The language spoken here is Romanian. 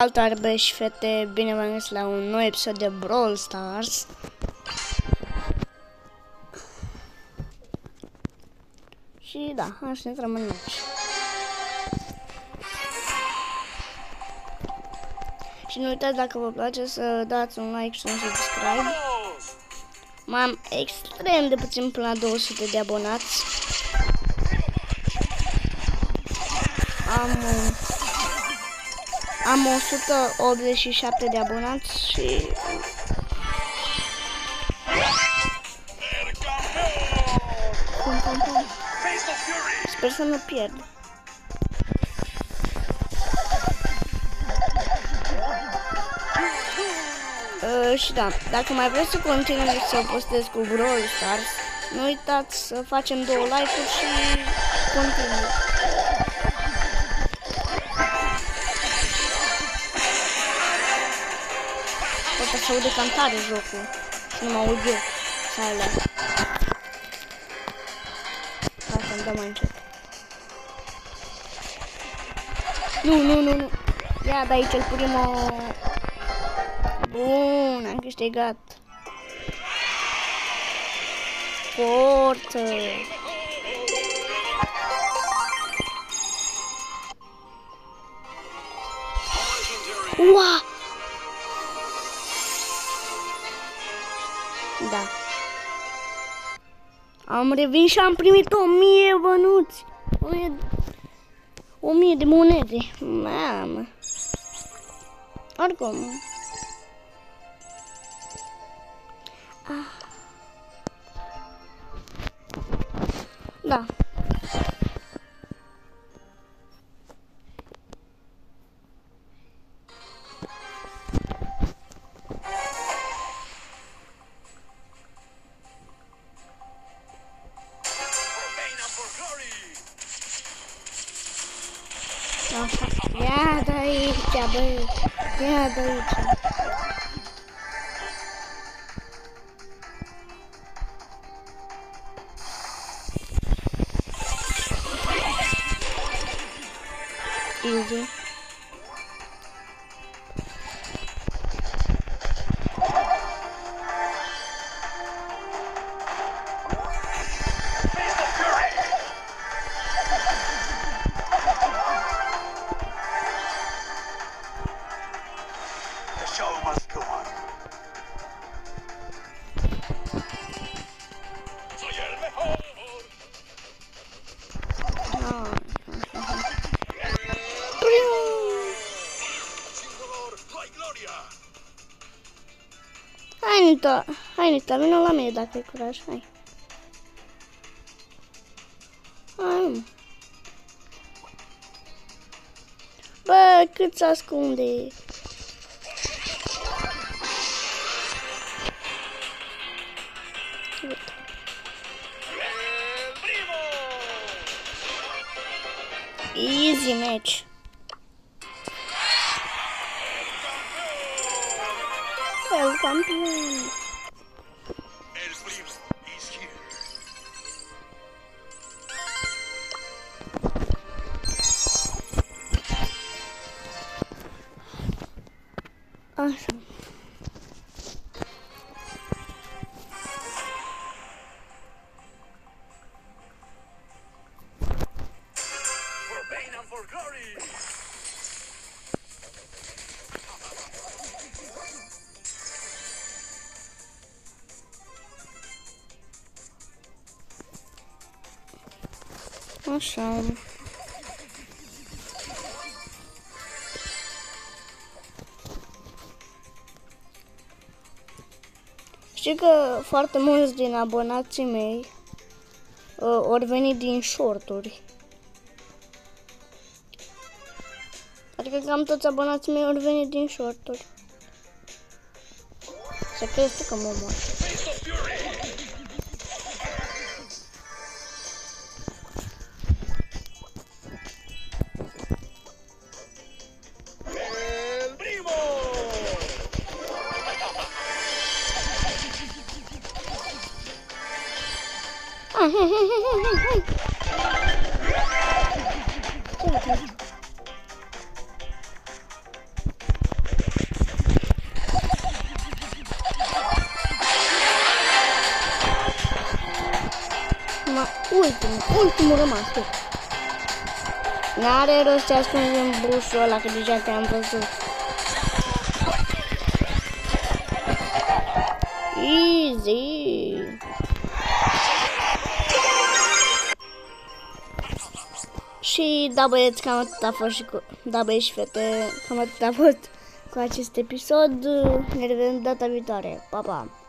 Salutare băieți și fete, bine v-am găsit la un nou episod de Brawl Stars. Și da, hai să intrăm în meci. Și nu uitați, dacă vă place, să dați un like și un subscribe. Mai am extrem de puțin până la 200 de abonați. Am 187 de abonați și sper să nu pierd. Și da, dacă mai vreți să continui să postez cu Brawl Stars, nu uitați să facem 2 like-uri și continui. Poate să aude cantare jocul și nu mă aud eu. Să alea. Hai să-mi dăm mai încet. Nu. Ia de aici el primo. Bun, am câștigat. Forță. Ua! Da. Am revenit și am primit 1000 bănuți. 1000 de monede. Mamă. Oricum. Da. Ia de aici, băi. Ia de aici. Easy. Hai, Nita, vină la mine dacă ai curaj, hai. Hai. Bă, cât se ascunde. Easy match. El campion. Așa. Așa. Știi că foarte mulți din abonații mei ori veni din shorturi. Adică cam toți abonații mei ori veni din shorturi. Se crede că mă omor. ultimul rămas. N-are rost să ascundem bușul ăla, că deja te-am văzut. Easy. Și da, băieți, cam atât a fost și cu... Da, băieți și fete, cam atât a fost cu acest episod. Ne revedem data viitoare. Pa, pa!